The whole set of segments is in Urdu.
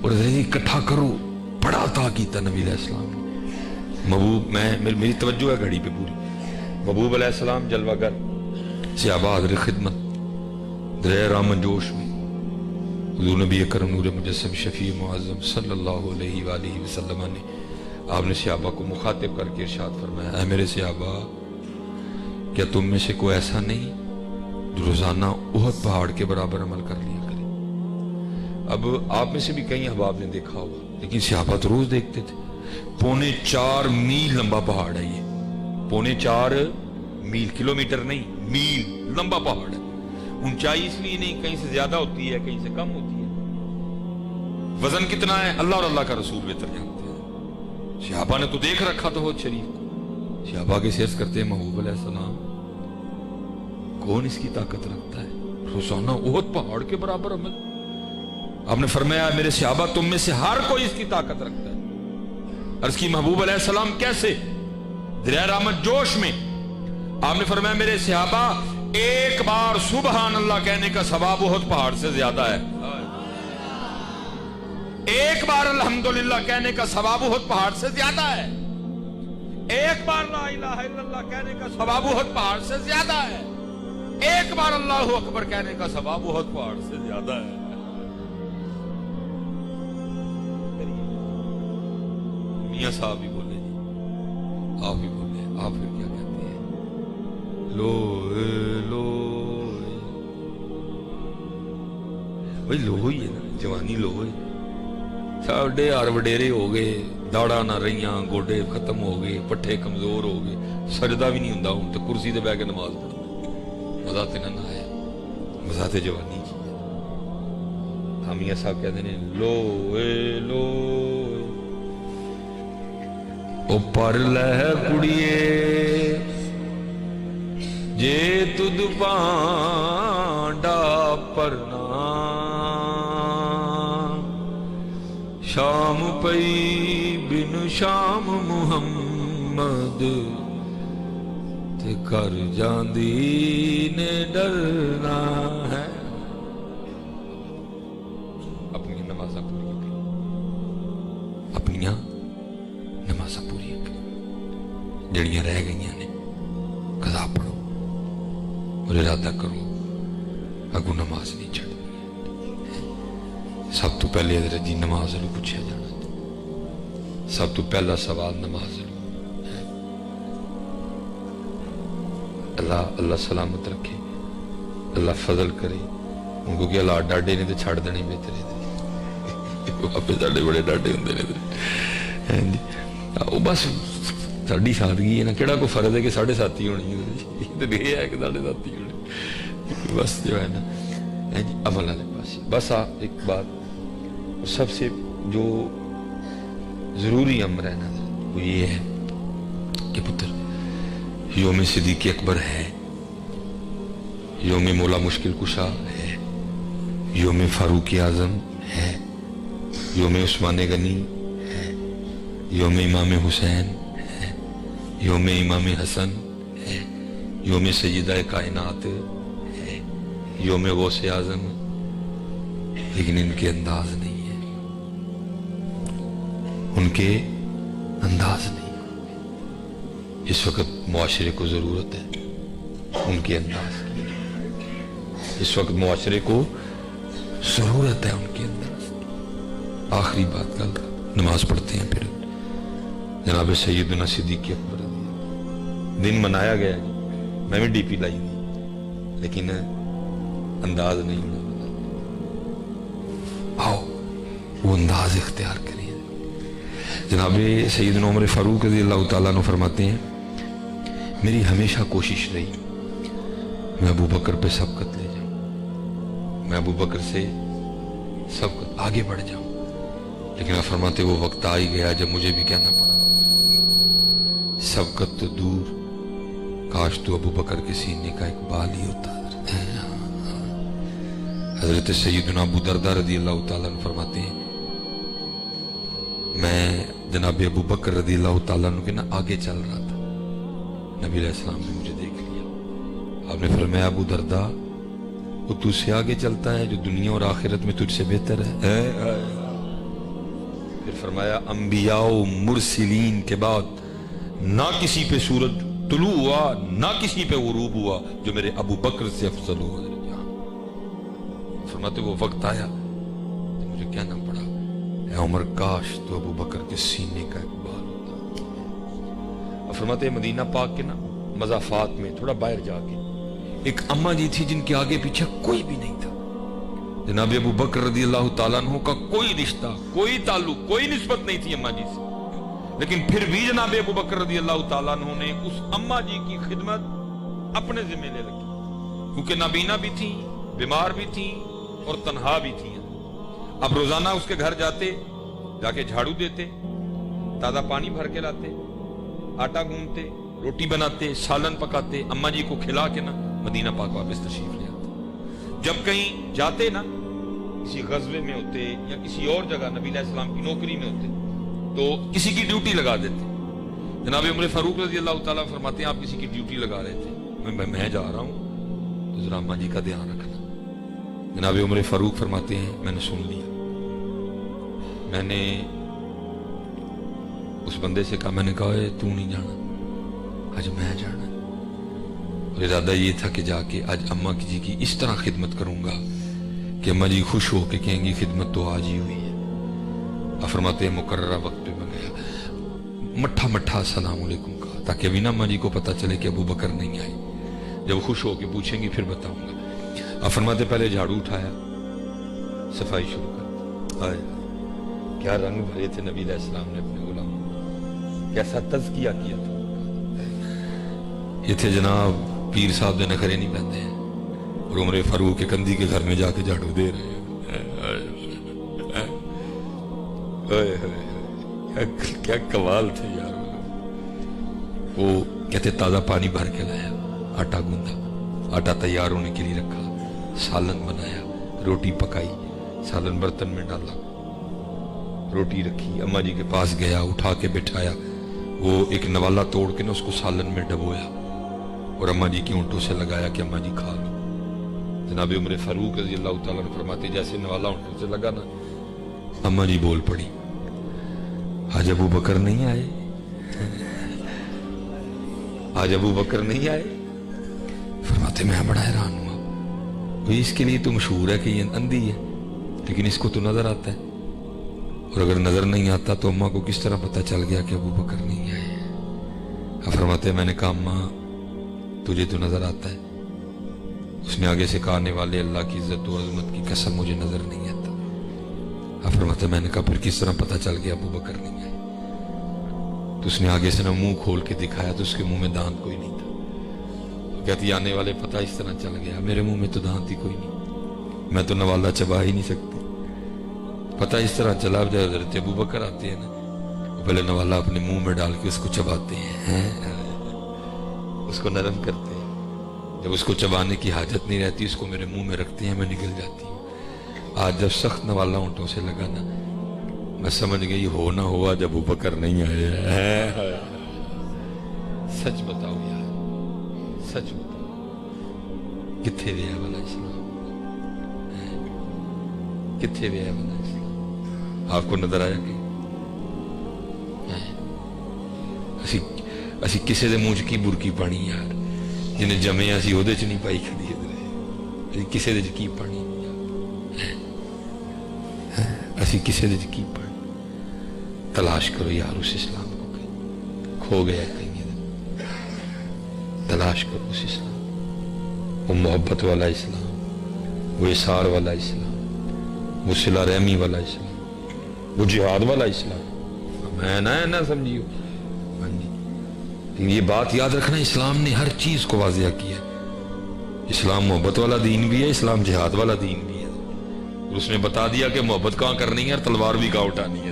اور اکٹھا کرو، بڑا عطا کیتا نبی علیہ السلام نے۔ محبوب میری توجہ ہے گھڑی پہ پوری۔ محبوب علیہ السلام جلوہ گر، صحابہ حاضر خدمت، دریا رامن جوش میں حضور نبی اکرم نور مجسم شفیع معظم صلی اللہ علیہ وآلہ وسلم نے آپ نے صحابہ کو مخاطب کر کے ارشاد فرمایا، اے میرے صحابہ، کیا تم میں سے کوئی ایسا نہیں جو روزانہ احد پہاڑ کے برابر عمل کر لیا کرے؟ اب آپ میں سے بھی کئی احباب نے دیکھا ہوگا، لیکن صحابہ تو روز دیکھتے تھے۔ 4.25 میل لمبا پہاڑ ہے یہ، 4.25 میل، کلومیٹر نہیں، میل لمبا پہاڑ ہے۔ اونچائی اس لیے نہیں، کہیں سے زیادہ ہوتی ہے کہیں سے کم ہوتی ہے۔ وزن کتنا ہے اللہ اور اللہ کا رسول بہتر جانتے ہیں۔ صحابہ نے تو دیکھ رکھا تھا حوض شریف کو۔ صحابہ کے سیرس کرتے ہیں محبوب علیہ السلام، کون اس کی طاقت رکھتا ہے روزانہ احد پہاڑ کے برابر عمل؟ آپ نے فرمایا میرے صحابہ تم میں سے ہر کوئی اس کی طاقت رکھتا ہے۔ عرض کی محبوب علیہ السلام کیسے؟ دریا رحمت جوش میں آپ نے فرمایا میرے صحابہ ایک بار سبحان اللہ کہنے کا ثواب احد پہاڑ سے زیادہ ہے۔ ایک بار الحمدللہ کہنے کا ثواب احد پہاڑ سے زیادہ ہے۔ ایک بار لا الہ الا اللہ کہنے کا ثواب احد پہاڑ سے زیادہ ہے۔ ایک بار اللہ اکبر کہنے کا ثواب احد پہاڑ سے زیادہ ہے۔ میاں صاحب بھی بولے جی، آپ بھی بولے، آپ پھر کیا کہتے ہیں؟ لو بھائی لو ہی ہے نا، جوانی لو ہے۔ ساڑھے آر وڈیرے ہو گئے، داڑا نہ رہیاں، گوڈے ختم ہو گئے، پٹھے کمزور ہو گئے، سجدہ بھی نہیں ہوندا ہوں تو کرسی تے بیٹھ کے نماز پڑھو، مزہ تے نہ آیا، مزہ تے جوانی کی ہے۔ میاں صاحب کہتے ہیں لو لو او پر لہ کڑیے جے تد پانڈا پرنا شام پئی بن شام محمد تے کر جاندی نے ڈرنا ہے۔ اپنی نمازاں پوری کریں، اپنی نمازاں پوری کریں، جڑیاں رہ گئیاں نے قضا پڑھو اور ارادہ کرو اگو نماز نہیں چھڑنی ہے۔ سب تو پہلے حضرت جی نماز لو پوچھا جانا، سب تو پہلا سوال نماز لو۔ اللہ سلامت رکھے، اللہ فضل کرے ان کو کہ اللہ ڈاڈے نے تو چھڑ دینے بہتر ہے، واپس ڈاڈے بڑے ڈاڈے ہوندے نے، وہ بس ساڑی سادگی ہے نا، کیڑا کو فرض ہے کہ 7.5 ہونی ہے، تو یہ ہے کہ 7.5 ہونی، بس جو ہے نا عمل والے پاس۔ بس ایک بات سب سے جو ضروری امر ہے نا وہ یہ ہے کہ پتر یوم صدیق اکبر ہے، یوم مولا مشکل کشا ہے، یوم فاروق اعظم ہے، یوم عثمان غنی ہے، یوم امام حسین ہے، یوم امام حسن ہے، یوم سیدہ کائنات ہے، یوم غوث اعظم، لیکن ان کے انداز نہیں ہے، ان کے انداز نہیں۔ اس وقت معاشرے کو ضرورت ہے ان کے انداز کی، اس وقت معاشرے کو ضرورت ہے ان کے انداز کی۔ آخری بات کا نماز پڑھتے ہیں، پھر جناب سیدنا صدیق اکبر دن منایا گیا جی، میں بھی ڈی پی لائی تھی لیکن انداز نہیں ہونا۔ آؤ وہ انداز اختیار کریں۔ جناب سیدنا عمر فاروق رضی اللہ تعالیٰ عنہ فرماتے ہیں میری ہمیشہ کوشش رہی میں ابو بکر پہ سبقت لے جاؤں، میں ابو بکر سے سبقت آگے بڑھ جاؤں، لیکن آپ فرماتے وہ وقت آ ہی گیا جب مجھے بھی کہنا پڑا سبقت تو دور، کاش تو ابو بکر کے سینے کا ایک بال ہی ہوتا۔ حضرت سیدنا ابو دردہ رضی اللہ تعالیٰ عنہ فرماتے ہیں میں جناب ابو بکر رضی اللہ تعالیٰ عنہ کے نا آگے چل رہا تھا، نبی علیہ السلام نے مجھے دیکھ لیا، آپ نے فرمایا ابو دردہ وہ تجھ سے آگے چلتا ہے جو دنیا اور آخرت میں تجھ سے بہتر ہے۔ پھر فرمایا انبیاء و مرسلین کے بعد نہ کسی پہ سورج طلوع ہوا نہ کسی پہ غروب ہوا جو میرے ابو بکر سے افضل ہوا. فرماتے وہ وقت آیا تو مجھے کہنا پڑا اے عمر کاش تو ابو بکر کے سینے کا اقبال ہوتا. فرماتے مدینہ پاک کے نا مضافات میں تھوڑا باہر جا کے ایک اماں جی تھی جن کے آگے پیچھے کوئی بھی نہیں تھا. جناب ابو بکر رضی اللہ تعالیٰ عنہ کا کوئی رشتہ کوئی تعلق کوئی نسبت نہیں تھی اماں جی سے, لیکن پھر بھی جناب ابو بکر رضی اللہ تعالیٰ عنہ نے اس اماں جی کی خدمت اپنے ذمہ لے رکھی, کیونکہ نابینا بھی تھی, بیمار بھی تھی اور تنہا بھی تھی. اب روزانہ اس کے گھر جاتے, جا کے جھاڑو دیتے, تازہ پانی بھر کے لاتے, آٹا گوندتے, روٹی بناتے, سالن پکاتے, اماں جی کو کھلا کے نا مدینہ پاک واپس تشریف لے آتے. جب کہیں جاتے نا کسی غزوے میں ہوتے یا کسی اور جگہ نبی علیہ السلام کی نوکری میں ہوتے تو کسی کی ڈیوٹی لگا دیتے. جناب عمر فاروق رضی اللہ تعالیٰ فرماتے ہیں آپ کسی کی ڈیوٹی لگا رہے تھے, میں جا رہا ہوں تو ذرا اماں جی کا دھیان رکھنا. جناب عمر فاروق فرماتے ہیں میں نے سن لیا, میں نے اس بندے سے کہا, میں نے کہا تو نہیں جانا, آج میں جانا. اور ارادہ یہ تھا کہ جا کے آج اماں جی کی اس طرح خدمت کروں گا کہ اماں جی خوش ہو کے کہیں گی خدمت تو آج ہی ہوئی ہے. فرماتے ہیں مقررہ وقت پہ میں گیا, مٹھا مٹھا السلام علیکم کہا تاکہ ابھی نا اماں جی کو پتہ چلے کہ ابو بکر نہیں آئے. جب خوش ہو کے پوچھیں گی پھر بتاؤں گا. فرماتے پہلے جھاڑو اٹھایا, صفائی شروع کر. آئے کیا رنگ بھرے تھے نبی علیہ السلام نے اپنے غلاموں, کیسا تزکیہ کیا تھا. یہ تھے جناب پیر صاحب نے نخرے نہیں پہنتے ہیں اور عمر فاروق کے کندھی کے گھر میں جا کے جھاڑو دے رہے ہیں. کیا کمال تھے یار. وہ کہتے تازہ پانی بھر کے لایا, آٹا گوندا, آٹا تیار ہونے کے لیے رکھا, سالن بنایا, روٹی پکائی, سالن برتن میں ڈالا, روٹی رکھی, اماں جی کے پاس گیا, اٹھا کے بٹھایا, وہ ایک نوالا توڑ کے نا اس کو سالن میں ڈبویا اور اماں جی کی اونٹوں سے لگایا کہ اماں جی کھا لو. جناب عمر فاروق رضی اللہ تعالیٰ نے فرماتے جیسے نوالا اونٹوں سے لگا نا اماں جی بول پڑی آج ابو بکر نہیں آئے, آج ابو بکر نہیں آئے. فرماتے میں بڑا حیران ہوا, اس کے لیے تو مشہور ہے کہ یہ اندھی ہے لیکن اس کو تو نظر آتا ہے, اور اگر نظر نہیں آتا تو اماں کو کس طرح پتہ چل گیا کہ ابو بکر نہیں آئے. فرماتے میں نے کہا اماں تجھے تو نظر آتا ہے. اس نے آگے سے کہا آنے والے اللہ کی عزت و عظمت کی قسم مجھے نظر نہیں آتا. فرماتے میں نے کہا پھر کس طرح پتہ چل گیا ابو بکر نہیں آئے. تو اس نے آگے سے نہ منہ کھول کے دکھایا تو اس کے منہ میں دانت کوئی نہیں تھا. کہتی آنے والے پتہ اس طرح چل گیا, میرے منہ میں تو دانت ہی کوئی نہیں, میں تو نوالا چبا ہی نہیں سکتی. پتہ اس طرح چلا جب حضرت ابو بکر آتے ہیں نا وہ پہلے نوالا اپنے منہ میں ڈال کے اس کو چباتے ہیں, اس کو نرم کرتے ہیں. جب اس کو چبانے کی حاجت نہیں رہتی اس کو میرے منہ میں رکھتے ہیں, میں نگل جاتی ہوں. آج جب سخت نوالا اونٹوں سے لگا نا میں سمجھ گئی ہو نہ ہوا جب ابو بکر نہیں آئے. سچ بتاؤ یار, سچ بتاؤ کتنے ویا والا اسلام, کتنے ویا والا اسلام. آپ کو نظر آیا کہ اسی کسے دے منہ کی برکی پانی یار جنہیں جمے اسی وہ چ نہیں پائی کھڑی ادھر, کسے دے کی پانی اسی کسے دے کی پانی. تلاش کرو یار اس اسلام کو, کہیں کھو گیا کہیں, تلاش کرو اس اسلام, وہ محبت والا اسلام, وہ اثار والا اسلام, وہ صلہ رحمی والا اسلام, وہ جہاد والا اسلام. میں نہ سمجھیو. یہ بات یاد رکھنا اسلام نے ہر چیز کو واضح کیا. اسلام محبت والا دین بھی ہے, اسلام جہاد والا دین بھی ہے. اور اس نے بتا دیا کہ محبت کہاں کرنی ہے اور تلوار بھی کہاں اٹھانی ہے,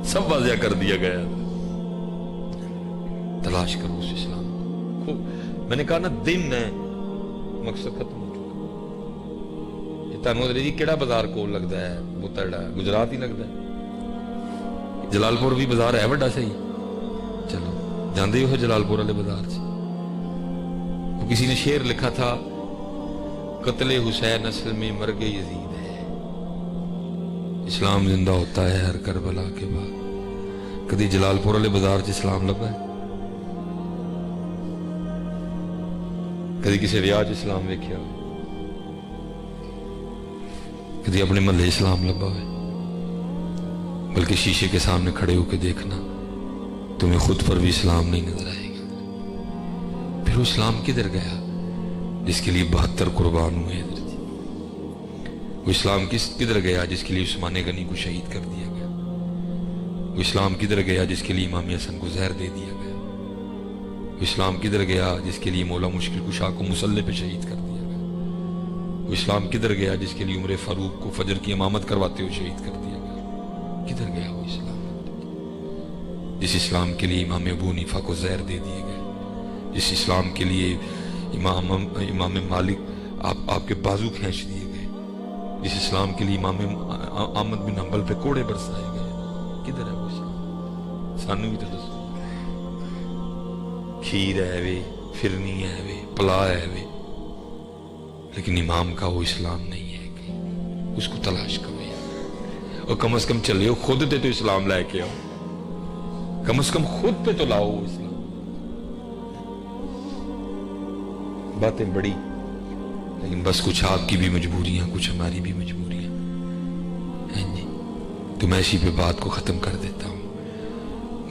سب واضح کر دیا گیا. تلاش کرو اس اسلام کو. میں نے کہا نا دن ہے مقصد ختم ہو چکا. یہ تانوں جی کیڑا بازار کول لگتا ہے, بتڑا گجرات ہی لگتا ہے. جلال پور بھی بازار ہے بڑا صحیح, چلو جاندے ہو جلال پور والے بازار سے. وہ کسی نے شعر لکھا تھا قتل حسین اصل میں مرگ یزید ہے, اسلام زندہ ہوتا ہے ہر کربلا کے بعد. کدی جلالپور والے بازار چ اسلام لبا ہے؟ کدی کسی ویاہ چ اسلام ویکھیا ہو؟ کدی اپنے محلے اسلام لبا ہوئے؟ بلکہ شیشے کے سامنے کھڑے ہو کے دیکھنا تمہیں خود پر بھی اسلام نہیں نظر آئے گا. پھر وہ اسلام کدھر گیا جس کے لیے 72 قربان ہوئے؟ وہ اسلام کدھر گیا جس کے لیے عثمان غنی کو شہید کر دیا گیا؟ وہ اسلام کدھر گیا جس کے لیے امام حسن کو زہر دے دیا گیا؟ وہ اسلام کدھر گیا جس کے لیے مولا مشکل کشا کو مسلح پہ شہید کر دیا گیا؟ وہ اسلام کدھر گیا جس کے لیے عمر فاروق کو فجر کی امامت کرواتے ہوئے شہید کر دیا گیا؟ کدھر گیا وہ اسلام جس اسلام کے لیے امام ابو حنیفہ کو زہر دے دیے گئے؟ جس اسلام کے لیے امام مالک آپ کے بازو کھینچ دیے گئے؟ جس اسلام کے لیے امام احمد بن حنبل پہ کوڑے برسائے گئے؟ کدھر ہے وہ اسلام؟ سانو بھی تو دسو. کھیر ہے وے، فرنی ہے وے، پلا ہے وے، لیکن امام کا وہ اسلام نہیں ہے کہ اس کو تلاش کرو یار. اور کم از کم چلے ہو خود تے تو اسلام لے کے آؤ، کم از کم خود پہ تو لاؤ اسلام. باتیں بڑی، لیکن بس کچھ آپ کی بھی مجبوریاں، کچھ ہماری بھی مجبوریاں ہیں جی. تو میں اسی پہ بات کو ختم کر دیتا ہوں.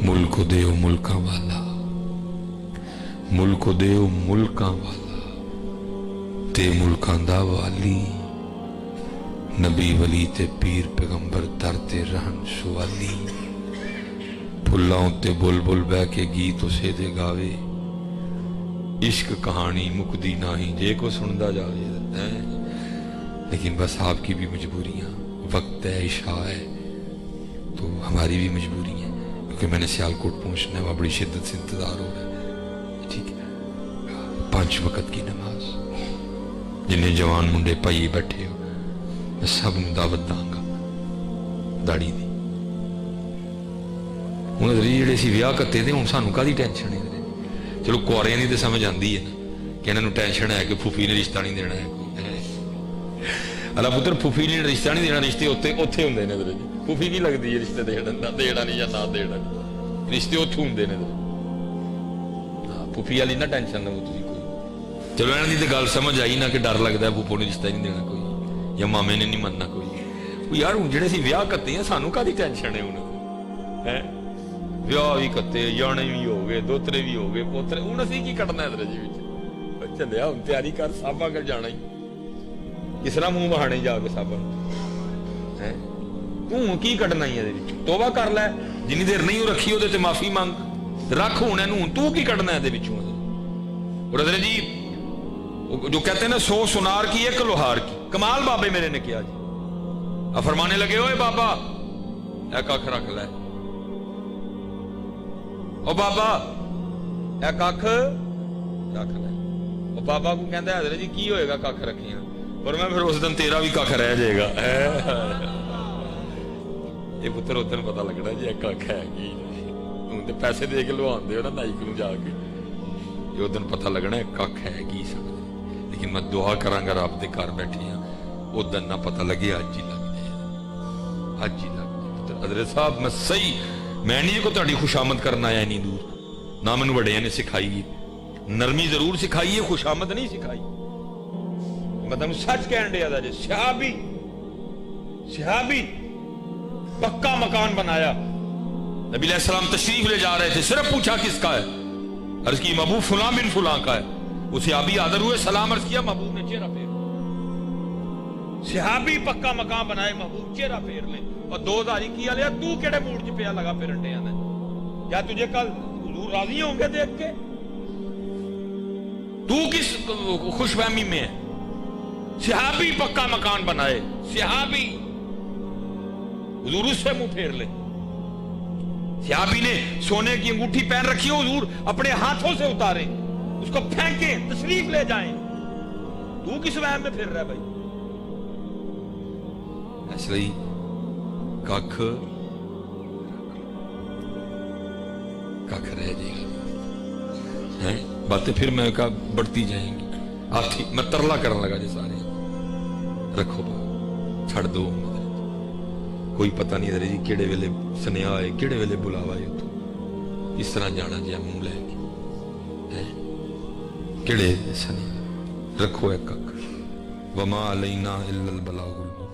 ملک دیو ملکاں والا، ملک دیو ملکاں والا، تے ملکاں دا والی، نبی ولی تے پیر پیغمبر در تے رہن سوالی. پھلاں تے بل بل بہ کے گیت اسے دے گاوے، عشق کہانی مکدی نہیں جے کو سندا جاوے. لیکن بس آپ کی بھی مجبوریاں، وقت ہے، عشاء ہے، تو ہماری بھی مجبوری ہے کیونکہ میں نے سیالکوٹ پہنچنا ہے، وہاں بڑی شدت سے انتظار ہو رہا ہے. ٹھیک ہے، 5 وقت کی نماز. جنہیں جوان منڈے پائی بیٹھے ہو میں سب نوں دعوت داں گا داڑھی دی. ہوں جڑے سی ویاہ کتے دے ہوں سانوں کادی ٹینشن ہے؟ چلو کوریاں دی تے سمجھ آندی ہے نا کہ انہاں نوں ٹینشن ہے کہ پھوپھی نے رشتہ نہیں دینا ہے. اللہ پتر پھوپھی نے رشتہ نہیں دینا، رشتے اوتھے ہوندے نے. پھوپھی کی لگدی ہے رشتے دینا نہیں یا نہ دینا، رشتے اوتھے ہوندے نے. پھوپھی والی نہ ٹینشن نہ تسی کوئی. چلو انہاں دی تے گل سمجھ آئی نا کہ ڈر لگدا ہے پھوپھو نے رشتہ نہیں دینا کوئی، یا مامے نے نہیں مننا کوئی. یار ہوں جڑے سی ویاہ کتے ہیں سانوں کادی ٹینشن ہے انہاں ہے؟ ویاہ بھی کتے، جانے بھی ہو گئے، دوترے بھی ہو گئے، پوترے. ہوں اسی کی کٹنا ہے جی وچ؟ چلیا ہوں تیاری کر، صاحبہ کر جانا ہی کس طرح منہ بہانے جا کے صاحبہ ہے. تو کی کٹنا ہی ہے توبہ کر لے، جنی دیر نہیں رکھی وہ تے معافی مانگ رکھ. ہوں تو کی کٹنا ہے وچوں؟ اور حضرت جی جو کہتے ہیں نا 100 سنار کی 1 لوہار کی. کمال بابے میرے نے کیا جی. فرمانے لگے اوے بابا اے کھ رکھ لے، او بابا اے کھ رکھ لے. او بابا کو کہندا ہے حضرت جی کی ہوئے گا کھ رکھیاں؟ اور میں پھر اس دن تیرا بھی کھ رہ جائے گا. یہ پتر ادھر پتا لگنا جی کھ ہے کی. ہوں تو پیسے دے کے لوان دے نا نائی کو جا کے، یہ ادھر پتا لگنا ہے کھ ہے کی سمجھ. لیکن میں دعا کراں گا رب دے گھر بیٹھے ہاں ادھر نہ پتا لگے، اج ہی لگ جائے، اج ہی لگ جائے. حضرت صاحب میں صحیح میں نہیں کو تہاڈی خوشامد کرنا آیا نہیں دور، نہ مینوں بڑیاں نے سکھائی. نرمی ضرور سکھائی ہے، خوشامد نہیں سکھائی. میں تمہیں سچ کہن دیا تھا جی. صحابی پکا مکان بنایا، نبی علیہ السلام تشریف لے جا رہے تھے، صرف پوچھا کس کا ہے؟ عرض کی محبوب فلاں بن فلاں کا ہے. وہ صحابی حاضر ہوئے، سلام عرض کیا، محبوب نے چہرہ پھیر. صحابی پکا مکان بنائے، محبوب چہرہ پھیر لے. اور 2021 لیا تو کیڑے موڈ چ پیا لگا پھرن ڈیا نے؟ کیا تجھے کل حضور راضی ہوں گے دیکھ کے؟ تو کس خوش فہمی میں ہے؟ صحابی پکا مکان بنائے، صحابی حضور اس سے منہ پھیر لے. صحابی نے سونے کی انگوٹھی پہن رکھی ہو، حضور اپنے ہاتھوں سے اتارے، اس کو پھینکیں، تشریف لے جائیں. تو کس وہم میں پھر رہا ہے بھائی؟ اس لیے کھ رہ جائے گا. باتیں پھر میں کہا بڑھتی جائیں گی. آپ میں ترلا کرنے لگا جی سارے رکھو چھڑ دو. کوئی پتہ نہیں دے جی کہڑے ویلے سنیا ہے کہڑے ویلے بلاوا ہے اتوں اس طرح جانا جی منہ لے کے کہڑے سنیا رکھو ایک وما علینا الا البلاغ